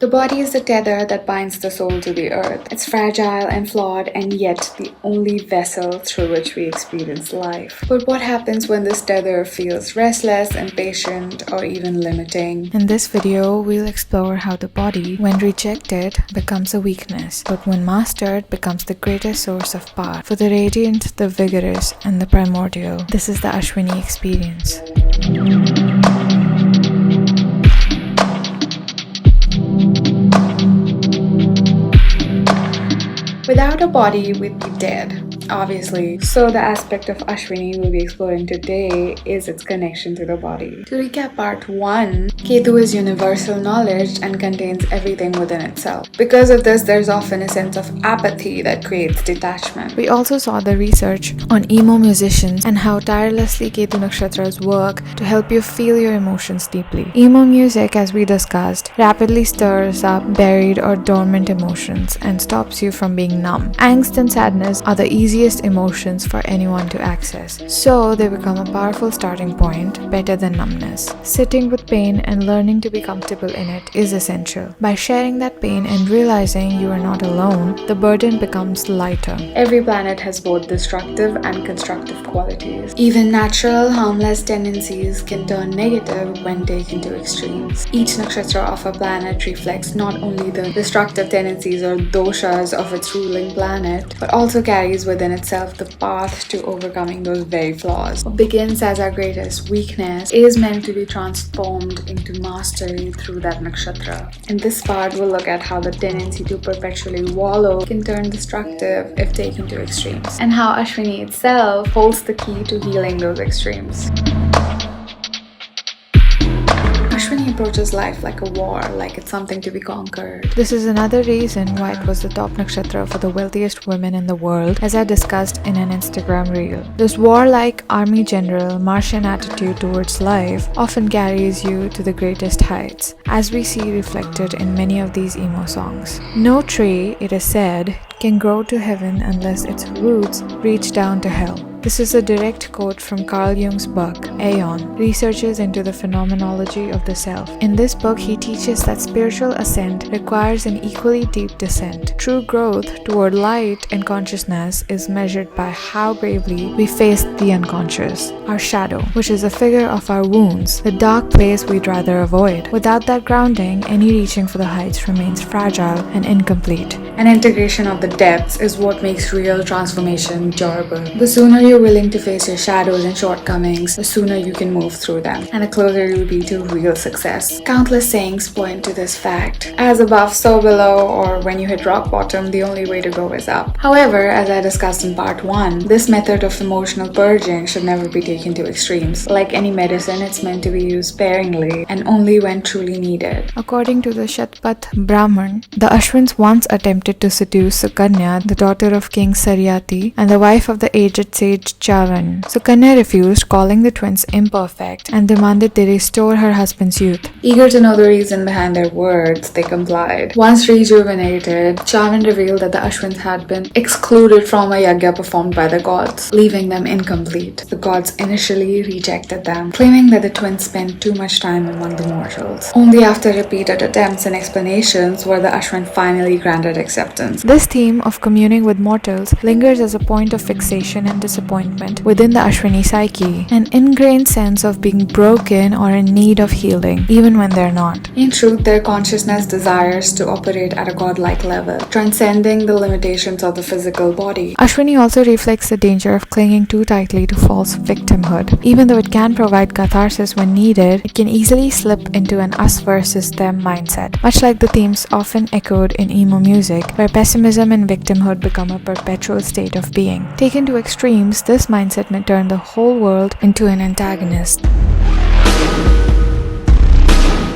The body is the tether that binds the soul to the earth. It's fragile and flawed, and yet the only vessel through which we experience life. But what happens when this tether feels restless, impatient, or even limiting? In this video, we'll explore how the body, when rejected, becomes a weakness, but when mastered, becomes the greatest source of power for the radiant, the vigorous, and the primordial. This is the Ashwini experience. Without a body, we'd be dead, obviously. So the aspect of Ashwini we'll be exploring today is its connection to the body. To recap part 1, Ketu is universal knowledge and contains everything within itself. Because of this, there's often a sense of apathy that creates detachment. We also saw the research on emo musicians and how tirelessly Ketu Nakshatras work to help you feel your emotions deeply. Emo music, as we discussed, rapidly stirs up buried or dormant emotions and stops you from being numb. Angst and sadness are the easiest emotions for anyone to access, so they become a powerful starting point, better than numbness. Sitting with pain and learning to be comfortable in it is essential. By sharing that pain and realizing you are not alone, the burden becomes lighter. Every planet has both destructive and constructive qualities. Even natural, harmless tendencies can turn negative when taken to extremes. Each nakshatra of a planet reflects not only the destructive tendencies or doshas of its ruling planet, but also carries within itself the path to overcoming those very flaws. What begins as our greatest weakness is meant to be transformed into mastery through that nakshatra. In this part, we'll look at how the tendency to perpetually wallow can turn destructive if taken to extremes, and how Ashwini itself holds the key to healing those extremes. Ashwini approaches life like a war, like it's something to be conquered. This is another reason why it was the top nakshatra for the wealthiest women in the world, as I discussed in an Instagram reel. This warlike army general Martian attitude towards life often carries you to the greatest heights, as we see reflected in many of these emo songs. No tree, it is said, can grow to heaven unless its roots reach down to hell. This is a direct quote from Carl Jung's book, Aeon, Researches into the Phenomenology of the Self. In this book, he teaches that spiritual ascent requires an equally deep descent. True growth toward light and consciousness is measured by how bravely we face the unconscious, our shadow, which is a figure of our wounds, the dark place we'd rather avoid. Without that grounding, any reaching for the heights remains fragile and incomplete. An integration of the depths is what makes real transformation durable. The sooner you're willing to face your shadows and shortcomings, the sooner you can move through them, and the closer you'll be to real success. Countless sayings point to this fact. As above, so below, or when you hit rock bottom, the only way to go is up. However, as I discussed in part 1, this method of emotional purging should never be taken to extremes. Like any medicine, it's meant to be used sparingly and only when truly needed. According to the Shatpat Brahman, the Ashwins once attempted to seduce Sukanya, the daughter of King Saryati and the wife of the aged sage Chavan. Sukanya refused, calling the twins imperfect, and demanded they restore her husband's youth. Eager to know the reason behind their words, they complied. Once rejuvenated, Chavan revealed that the Ashwins had been excluded from a yagya performed by the gods, leaving them incomplete. The gods initially rejected them, claiming that the twins spent too much time among the mortals. Only after repeated attempts and explanations were the Ashwin finally granted acceptance. This theme of communing with mortals lingers as a point of fixation and disappointment within the Ashwini psyche, an ingrained sense of being broken or in need of healing, even when they're not. In truth, their consciousness desires to operate at a godlike level, transcending the limitations of the physical body. Ashwini also reflects the danger of clinging too tightly to false victimhood. Even though it can provide catharsis when needed, it can easily slip into an us versus them mindset, much like the themes often echoed in emo music, where pessimism and victimhood become a perpetual state of being. Taken to extremes, this mindset may turn the whole world into an antagonist.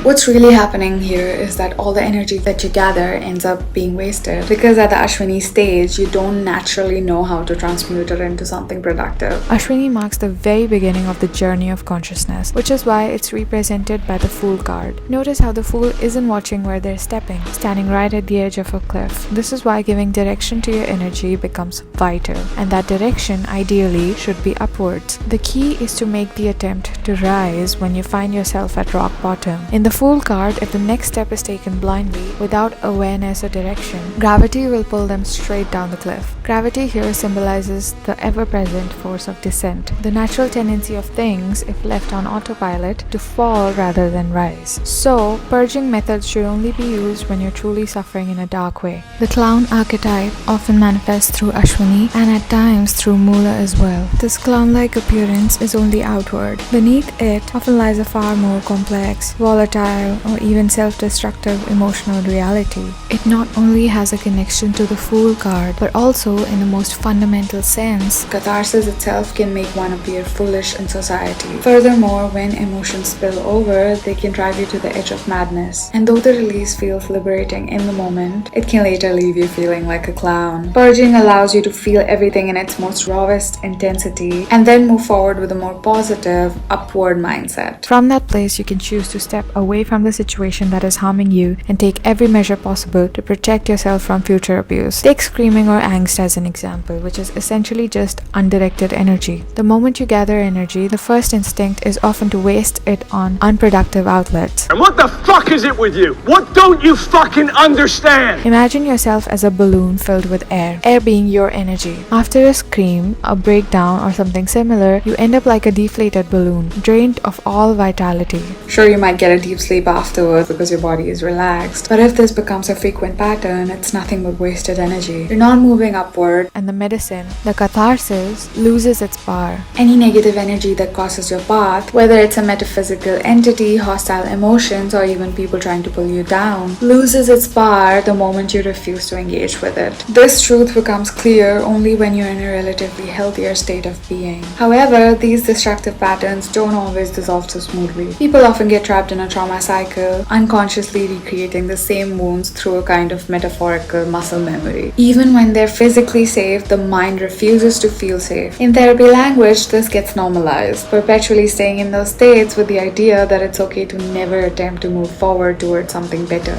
What's really happening here is that all the energy that you gather ends up being wasted, because at the Ashwini stage, you don't naturally know how to transmute it into something productive. Ashwini marks the very beginning of the journey of consciousness, which is why it's represented by the Fool card. Notice how the Fool isn't watching where they're stepping, standing right at the edge of a cliff. This is why giving direction to your energy becomes vital, and that direction ideally should be upwards. The key is to make the attempt to rise when you find yourself at rock bottom. In the the Fool card, if the next step is taken blindly, without awareness or direction, gravity will pull them straight down the cliff. Gravity here symbolizes the ever-present force of descent, the natural tendency of things, if left on autopilot, to fall rather than rise. So, purging methods should only be used when you're truly suffering in a dark way. The clown archetype often manifests through Ashwini and at times through Mula as well. This clown-like appearance is only outward. Beneath it often lies a far more complex, volatile, or even self-destructive emotional reality. It not only has a connection to the Fool card, but also, in the most fundamental sense, Catharsis itself can make one appear foolish in society. Furthermore, when emotions spill over, they can drive you to the edge of madness. And though the release feels liberating in the moment, it can later leave you feeling like a clown. Purging allows you to feel everything in its most rawest intensity and then move forward with a more positive, upward mindset. From that place, you can choose to step away from the situation that is harming you and take every measure possible to protect yourself from future abuse. Take screaming or angst as an example, which is essentially just undirected energy. The moment you gather energy, the first instinct is often to waste it on unproductive outlets. And what the fuck is it with you? What don't you fucking understand? Imagine yourself as a balloon filled with air being your energy. After a scream, a breakdown, or something similar, you end up like a deflated balloon, drained of all vitality. Sure, you might get a deep sleep afterwards because your body is relaxed, but if this becomes a frequent pattern, it's nothing but wasted energy. You're not moving upward, And the medicine, the catharsis, loses its power. any negative energy that crosses your path, whether it's a metaphysical entity, hostile emotions, or even people trying to pull you down, loses its power the moment you refuse to engage with it. This truth becomes clear only when you're in a relatively healthier state of being. However, these destructive patterns don't always dissolve so smoothly. People often get trapped in a trauma cycle, unconsciously recreating the same wounds through a kind of metaphorical muscle memory. Even when they're physically safe, the mind refuses to feel safe. In therapy language, this gets normalized, perpetually staying in those states with the idea that it's okay to never attempt to move forward towards something better.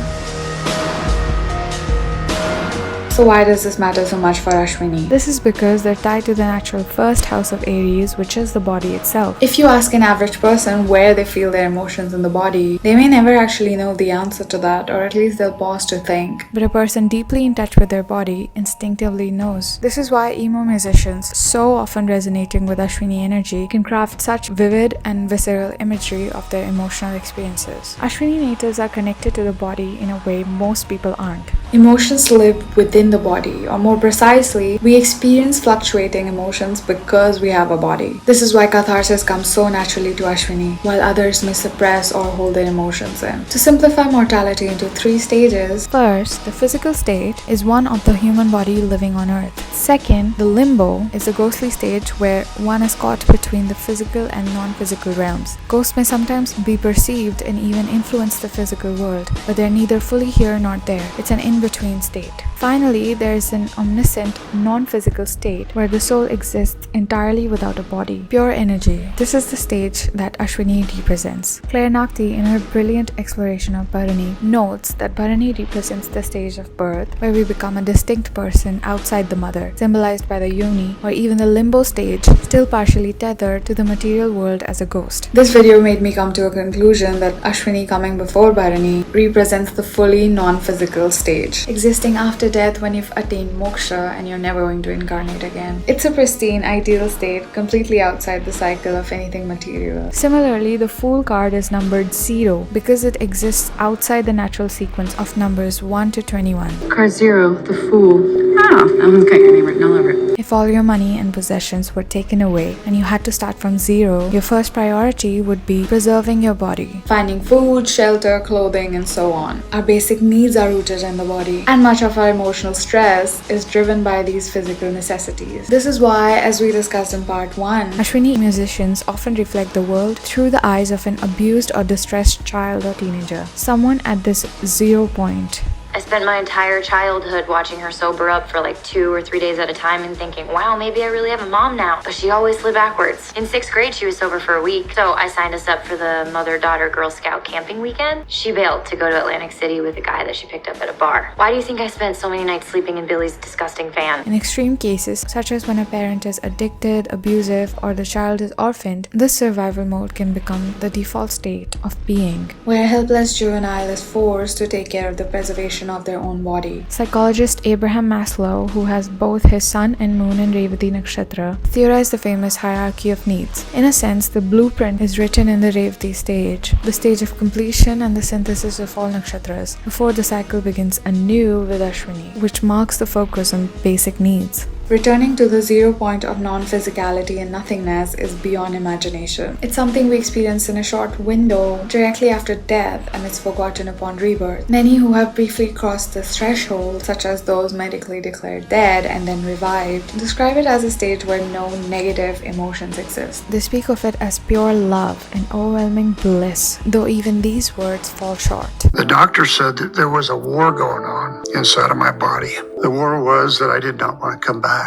So why does this matter so much for Ashwini? This is because they're tied to the natural first house of Aries, which is the body itself. If you ask an average person where they feel their emotions in the body, they may never actually know the answer to that, or at least they'll pause to think. But a person deeply in touch with their body instinctively knows. This is why emo musicians, so often resonating with Ashwini energy, can craft such vivid and visceral imagery of their emotional experiences. Ashwini natives are connected to the body in a way most people aren't. Emotions live within the body, or more precisely, we experience fluctuating emotions because we have a body. This is why catharsis comes so naturally to Ashwini, while others may suppress or hold their emotions in. To simplify mortality into 3 stages, First, the physical state is one of the human body living on earth. Second, the limbo is a ghostly stage where one is caught between the physical and non-physical realms. Ghosts may sometimes be perceived and even influence the physical world, but they're neither fully here nor there. It's an in-between state. Finally, there is an omniscient, non-physical state where the soul exists entirely without a body, pure energy. This is the stage that Ashwini represents. Claire Nakti, in her brilliant exploration of Bharani, notes that Bharani represents the stage of birth where we become a distinct person outside the mother, symbolized by the yoni, or even the limbo stage, still partially tethered to the material world as a ghost. this video made me come to a conclusion that Ashwini coming before Bharani represents the fully non-physical stage, existing after death when you've attained moksha and you're never going to incarnate again. It's a pristine, ideal state, completely outside the cycle of anything material. Similarly, the Fool card is numbered 0 because it exists outside the natural sequence of numbers 1 to 21. Card 0, the Fool. Oh, that one's got your name written all over it. If all your money and possessions were taken away and you had to start from 0, your first priority would be preserving your body. Finding food, shelter, clothing, and so on. Our basic needs are rooted in the body, and much of our emotional stress is driven by these physical necessities. This is why, as we discussed in part 1, Ashwini musicians often reflect the world through the eyes of an abused or distressed child or teenager, someone at this 0 point. I spent my entire childhood watching her sober up for like 2 or 3 days at a time and thinking, wow, maybe I really have a mom now. But she always slid backwards. In 6th grade, she was sober for a week. So I signed us up for the mother-daughter Girl Scout camping weekend. She bailed to go to Atlantic City with a guy that she picked up at a bar. Why do you think I spent so many nights sleeping in Billy's disgusting van? In extreme cases, such as when a parent is addicted, abusive, or the child is orphaned, this survival mode can become the default state of being, where a helpless juvenile is forced to take care of the preservation of their own body. Psychologist Abraham Maslow, who has both his sun and moon in Revati Nakshatra, theorized the famous hierarchy of needs. In a sense, the blueprint is written in the Revati stage, the stage of completion and the synthesis of all nakshatras, before the cycle begins anew with Ashwini, which marks the focus on basic needs. Returning to the 0 point of non-physicality and nothingness is beyond imagination. It's something we experience in a short window directly after death, and it's forgotten upon rebirth. Many who have briefly crossed this threshold, such as those medically declared dead and then revived, describe it as a stage where no negative emotions exist. They speak of it as pure love and overwhelming bliss, though even these words fall short. The doctor said that there was a war going on inside of my body. The war was that I did not want to come back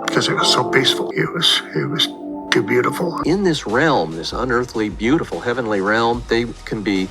because it was so peaceful. It was too beautiful. In this realm, this unearthly, beautiful, heavenly realm, they can be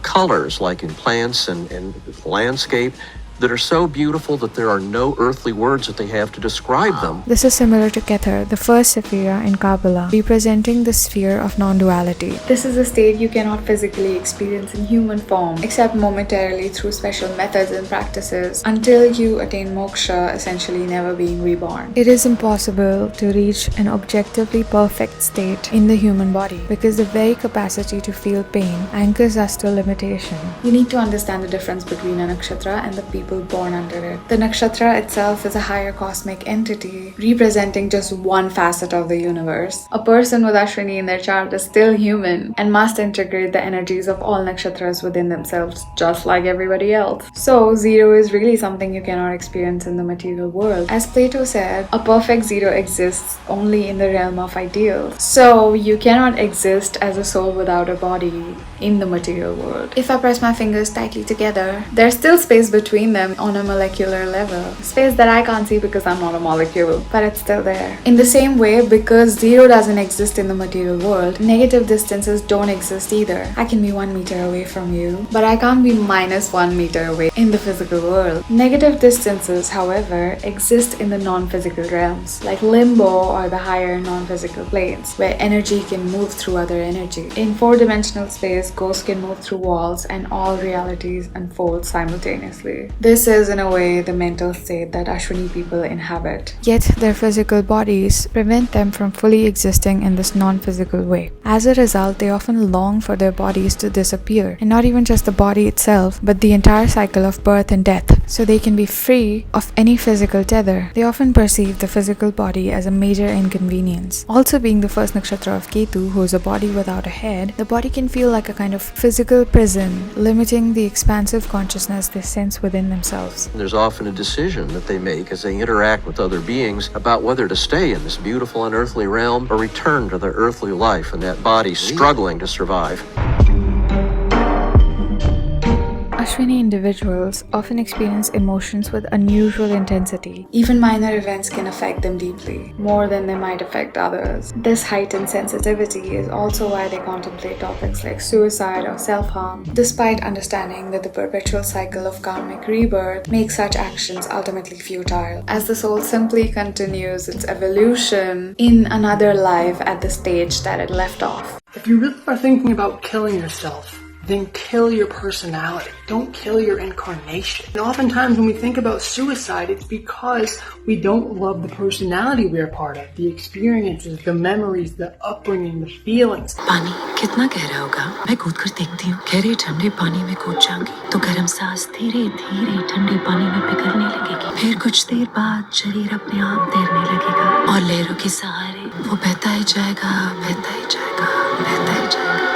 colors like in plants and landscape that are so beautiful that there are no earthly words that they have to describe them. This is similar to Keter, the first Sephira in Kabbalah, representing the sphere of non-duality. This is a state you cannot physically experience in human form, except momentarily through special methods and practices, until you attain moksha, essentially never being reborn. It is impossible to reach an objectively perfect state in the human body, because the very capacity to feel pain anchors us to limitation. You need to understand the difference between a nakshatra and the people born under it. The nakshatra itself is a higher cosmic entity representing just one facet of the universe. A person with Ashwini in their chart is still human and must integrate the energies of all nakshatras within themselves, just like everybody else. So, zero is really something you cannot experience in the material world. As Plato said, a perfect zero exists only in the realm of ideals. So, you cannot exist as a soul without a body in the material world. If I press my fingers tightly together, there's still space between them on a molecular level. Space that I can't see because I'm not a molecule, but it's still there. In the same way, because zero doesn't exist in the material world, negative distances don't exist either. I can be 1 meter away from you, but I can't be -1 meter away in the physical world. Negative distances, however, exist in the non-physical realms, like limbo or the higher non-physical planes, where energy can move through other energy. In 4-dimensional space, ghosts can move through walls and all realities unfold simultaneously. This is, in a way, the mental state that Ashwini people inhabit. Yet their physical bodies prevent them from fully existing in this non-physical way. As a result, they often long for their bodies to disappear, and not even just the body itself, but the entire cycle of birth and death, so they can be free of any physical tether. They often perceive the physical body as a major inconvenience. Also, being the first nakshatra of Ketu, who is a body without a head, the body can feel like a kind of physical prison, limiting the expansive consciousness they sense within themselves. There's often a decision that they make as they interact with other beings about whether to stay in this beautiful unearthly realm or return to their earthly life and that body struggling to survive. Ashwini individuals often experience emotions with unusual intensity. Even minor events can affect them deeply, more than they might affect others. This heightened sensitivity is also why they contemplate topics like suicide or self-harm, despite understanding that the perpetual cycle of karmic rebirth makes such actions ultimately futile, as the soul simply continues its evolution in another life at the stage that it left off. If you really are thinking about killing yourself, then kill your personality. Don't kill your incarnation. And oftentimes when we think about suicide, it's because we don't love the personality we are part of, the experiences, the memories, the upbringing, the feelings. पानी कितना गहरा होगा? मैं कूद कर देखती हूँ। गहरे ठंडे पानी में कूद जाऊंगी तो गर्म सांस धीरे धीरे ठंडे पानी में पिघलने लगेगी। फिर कुछ देर बाद शरीर अपने आप तैरने लगेगा और लहरों के सहारे वो बहता ही जाएगा, बहता ही जाएगा, बहता ही जाएगा।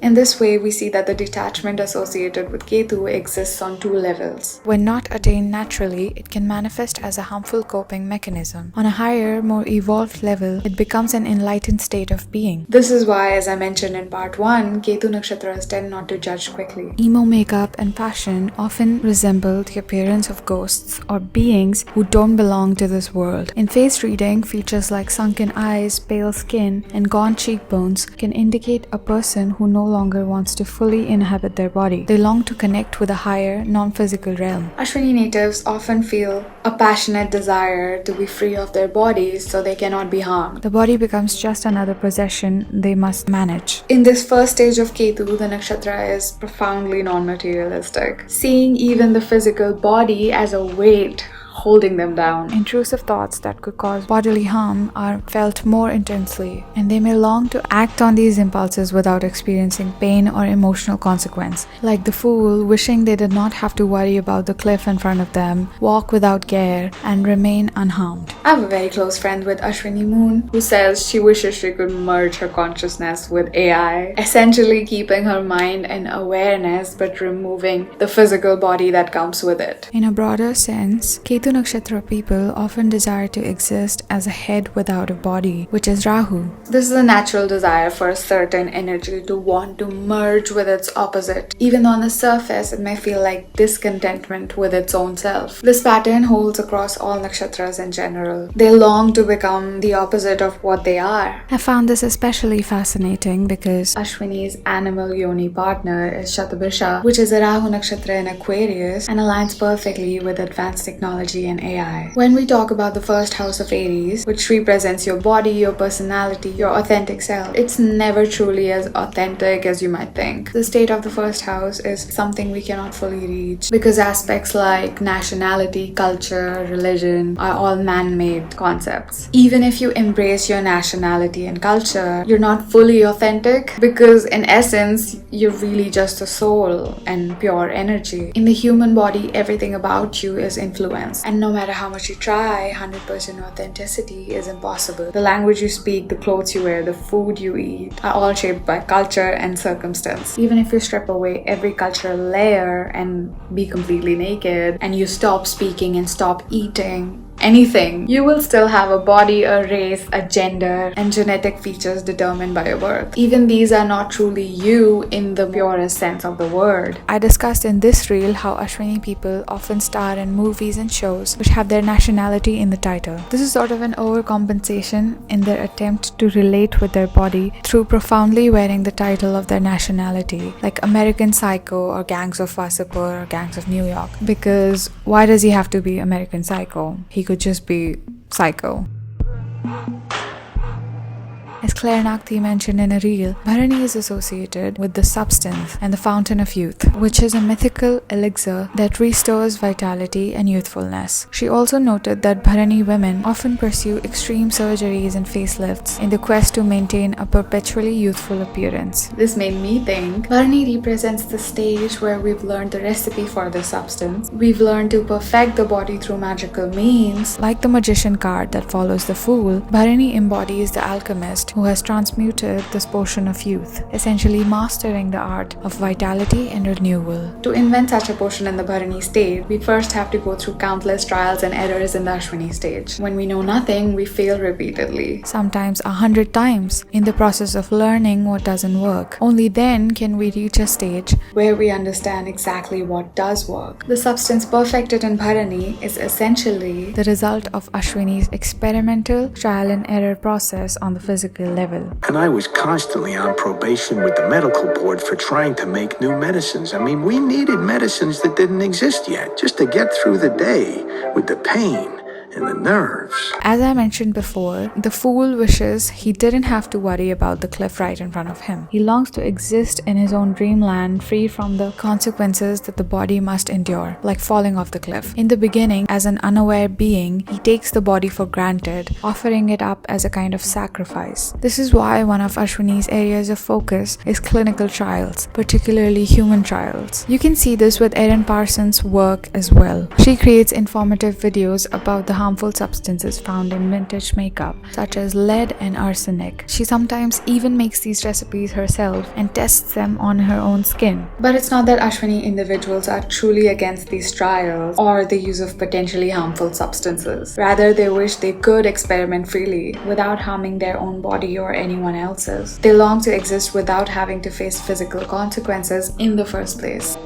In this way, we see that the detachment associated with Ketu exists on two levels. When not attained naturally, it can manifest as a harmful coping mechanism. On a higher, more evolved level, it becomes an enlightened state of being. This is why, as I mentioned in part 1, Ketu nakshatras tend not to judge quickly. Emo makeup and fashion often resemble the appearance of ghosts or beings who don't belong to this world. In face reading, features like sunken eyes, pale skin, and gaunt cheekbones can indicate a person who no longer wants to fully inhabit their body. They long to connect with a higher, non-physical realm. Ashwini natives often feel a passionate desire to be free of their bodies so they cannot be harmed. The body becomes just another possession they must manage. In this first stage of Ketu, the nakshatra is profoundly non-materialistic, seeing even the physical body as a weight holding them down. Intrusive thoughts that could cause bodily harm are felt more intensely, and they may long to act on these impulses without experiencing pain or emotional consequence. Like the fool wishing they did not have to worry about the cliff in front of them, walk without care, and remain unharmed. I have a very close friend with Ashwini Moon who says she wishes she could merge her consciousness with AI, essentially keeping her mind in awareness but removing the physical body that comes with it. In a broader sense, Ketu Nakshatra people often desire to exist as a head without a body, which is Rahu. This is a natural desire for a certain energy to want to merge with its opposite. Even though on the surface it may feel like discontentment with its own self. This pattern holds across all nakshatras in general. They long to become the opposite of what they are. I found this especially fascinating because Ashwini's animal yoni partner is Shatabrisha, which is a Rahu nakshatra in Aquarius and aligns perfectly with advanced technology and AI. When we talk about the first house of Aries, which represents your body, your personality, your authentic self, it's never truly as authentic as you might think. The state of the first house is something we cannot fully reach because aspects like nationality, culture, religion are all man-made concepts. Even if you embrace your nationality and culture, you're not fully authentic because in essence, you're really just a soul and pure energy. In the human body, everything about you is influenced. And no matter how much you try, 100% authenticity is impossible. The language you speak, the clothes you wear, the food you eat are all shaped by culture and circumstance. Even if you strip away every cultural layer and be completely naked, and you stop speaking and stop eating, anything, you will still have a body, a race, a gender, and genetic features determined by your birth. Even these are not truly you in the purest sense of the word. I discussed in this reel how Ashwini people often star in movies and shows which have their nationality in the title. This is sort of an overcompensation in their attempt to relate with their body through profoundly wearing the title of their nationality, like American Psycho or Gangs of Wasseypur or Gangs of New York. Because why does he have to be American Psycho? He could just be Psycho. As Claire Nakti mentioned in a reel, Bharani is associated with the substance and the fountain of youth, which is a mythical elixir that restores vitality and youthfulness. She also noted that Bharani women often pursue extreme surgeries and facelifts in the quest to maintain a perpetually youthful appearance. This made me think Bharani represents the stage where we've learned the recipe for the substance. We've learned to perfect the body through magical means. Like the magician card that follows the fool, Bharani embodies the alchemist who has transmuted this potion of youth, essentially mastering the art of vitality and renewal. To invent such a potion in the Bharani state, we first have to go through countless trials and errors in the Ashwini stage. When we know nothing, we fail repeatedly. Sometimes 100 times in the process of learning what doesn't work. Only then can we reach a stage where we understand exactly what does work. The substance perfected in Bharani is essentially the result of Ashwini's experimental trial and error process on the physical level. And I was constantly on probation with the medical board for trying to make new medicines. I mean, we needed medicines that didn't exist yet, just to get through the day with the pain and the nerves. As I mentioned before, the fool wishes he didn't have to worry about the cliff right in front of him. He longs to exist in his own dreamland, free from the consequences that the body must endure, like falling off the cliff. In the beginning, as an unaware being, he takes the body for granted, offering it up as a kind of sacrifice. This is why one of Ashwini's areas of focus is clinical trials, particularly human trials. You can see this with Erin Parsons' work as well. She creates informative videos about the harmful substances found in vintage makeup, such as lead and arsenic. She sometimes even makes these recipes herself and tests them on her own skin. But it's not that Ashwini individuals are truly against these trials or the use of potentially harmful substances. Rather, they wish they could experiment freely without harming their own body or anyone else's. They long to exist without having to face physical consequences in the first place.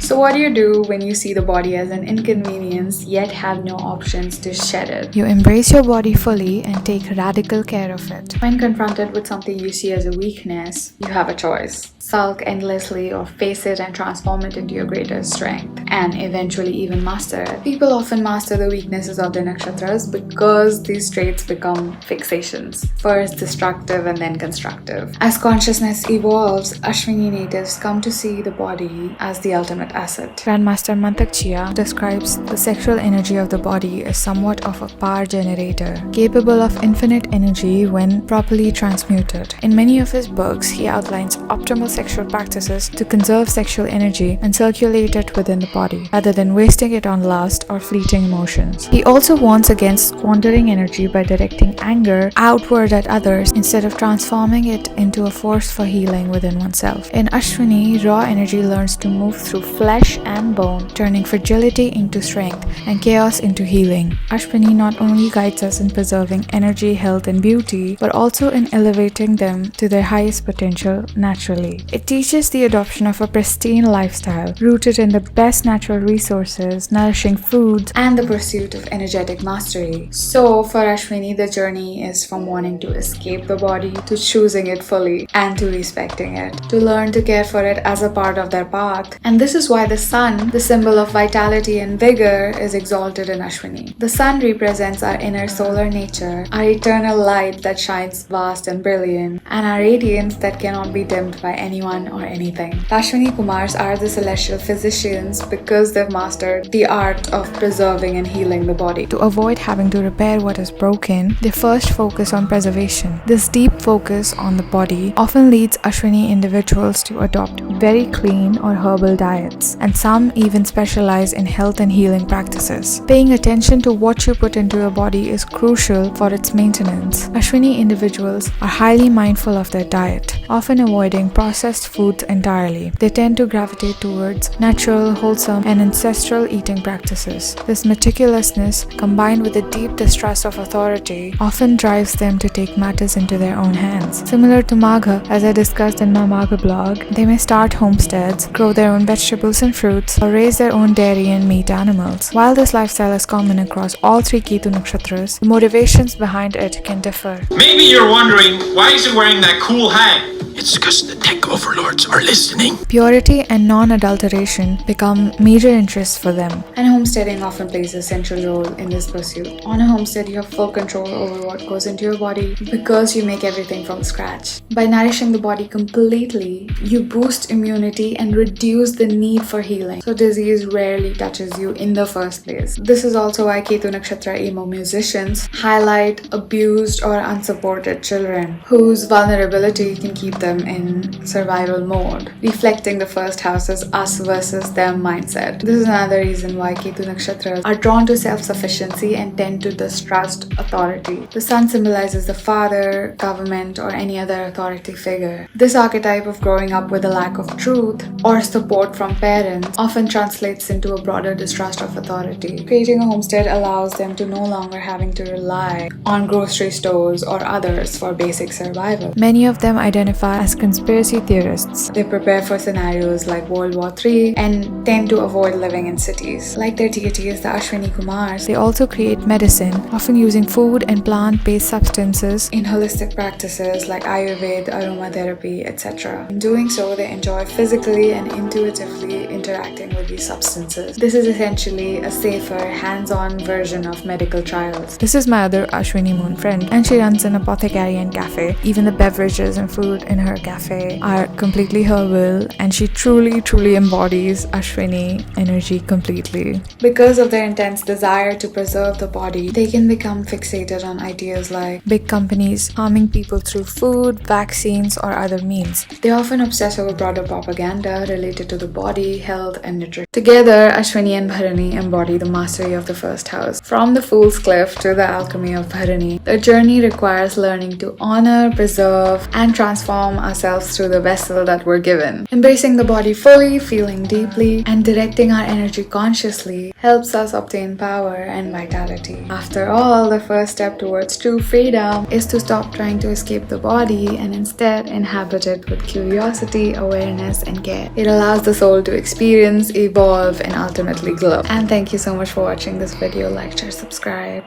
So what do you do when you see the body as an inconvenience yet have no options to shed it? You embrace your body fully and take radical care of it. When confronted with something you see as a weakness, you have a choice. Sulk endlessly or face it and transform it into your greatest strength and eventually even master it. People often master the weaknesses of their nakshatras because these traits become fixations, first destructive and then constructive. As consciousness evolves, Ashwini natives come to see the body as the ultimate asset. Grandmaster Mantak Chia describes the sexual energy of the body as somewhat of a power generator, capable of infinite energy when properly transmuted. In many of his books, he outlines optimal sexual practices to conserve sexual energy and circulate it within the body, rather than wasting it on lust or fleeting emotions. He also warns against squandering energy by directing anger outward at others instead of transforming it into a force for healing within oneself. In Ashwini, raw energy learns to move through flesh and bone, turning fragility into strength and chaos into healing. Ashwini not only guides us in preserving energy, health, and beauty, but also in elevating them to their highest potential naturally. It teaches the adoption of a pristine lifestyle, rooted in the best natural resources, nourishing foods, and the pursuit of energetic mastery. So, for Ashwini, the journey is from wanting to escape the body to choosing it fully and to respecting it, to learn to care for it as a part of their path. And this is why the sun, the symbol of vitality and vigor, is exalted in Ashwini. The sun represents our inner solar nature, our eternal light that shines vast and brilliant, and our radiance that cannot be dimmed by anyone or anything. The Ashwini Kumars are the celestial physicians because they've mastered the art of preserving and healing the body. To avoid having to repair what is broken, they first focus on preservation. This deep focus on the body often leads Ashwini individuals to adopt very clean or herbal diets, and some even specialize in health and healing practices. Paying attention to what you put into your body is crucial for its maintenance. Ashwini individuals are highly mindful of their diet, often avoiding processed foods entirely. They tend to gravitate towards natural, wholesome, and ancestral eating practices. This meticulousness, combined with a deep distrust of authority, often drives them to take matters into their own hands. Similar to Magha, as I discussed in my Magha blog, they may start homesteads, grow their own vegetables and fruits, or raise their own dairy and meat animals. While this lifestyle is common across all three Ketu nakshatras, the motivations behind it can differ. Maybe you're wondering, why is he wearing that cool hat? It's because the tech overlords are listening. Purity and non-adulteration become major interests for them. And homesteading often plays a central role in this pursuit. On a homestead, you have full control over what goes into your body because you make everything from scratch. By nourishing the body completely, you boost immunity and reduce the need for healing, so disease rarely touches you in the first place. This is also why Ketu Nakshatra emo musicians highlight abused or unsupported children whose vulnerability can keep them in survival mode, reflecting the first house's us versus them mindset. This is another reason why Ketu nakshatras are drawn to self-sufficiency and tend to distrust authority. The sun symbolizes the father, government, or any other authority figure. This archetype of growing up with a lack of truth or support from parents often translates into a broader distrust of authority. Creating a homestead allows them to no longer having to rely on grocery stores or others for basic survival. Many of them identify as conspiracy theorists. They prepare for scenarios like World War III and tend to avoid living in cities. Like their deities, the Ashwini Kumars, they also create medicine, often using food and plant-based substances in holistic practices like Ayurveda, aromatherapy, etc. In doing so, they enjoy physically and intuitively interacting with these substances. This is essentially a safer, hands-on version of medical trials. This is my other Ashwini Moon friend, and she runs an apothecary and cafe. Even the beverages and food in her cafe are completely herbal, and she truly embodies Ashwini energy completely. Because of their intense desire to preserve the body, they can become fixated on ideas like big companies harming people through food, vaccines, or other means. They often obsess over broader propaganda related to the body beauty, health, and nutrition. Together, Ashwini and Bharani embody the mastery of the first house. From the Fool's Cliff to the alchemy of Bharani, the journey requires learning to honor, preserve, and transform ourselves through the vessel that we're given. Embracing the body fully, feeling deeply, and directing our energy consciously helps us obtain power and vitality. After all, the first step towards true freedom is to stop trying to escape the body and instead inhabit it with curiosity, awareness, and care. It allows the soul to experience, evolve, and ultimately glow. And thank you so much for watching this video. Like, share, subscribe.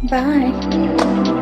Bye.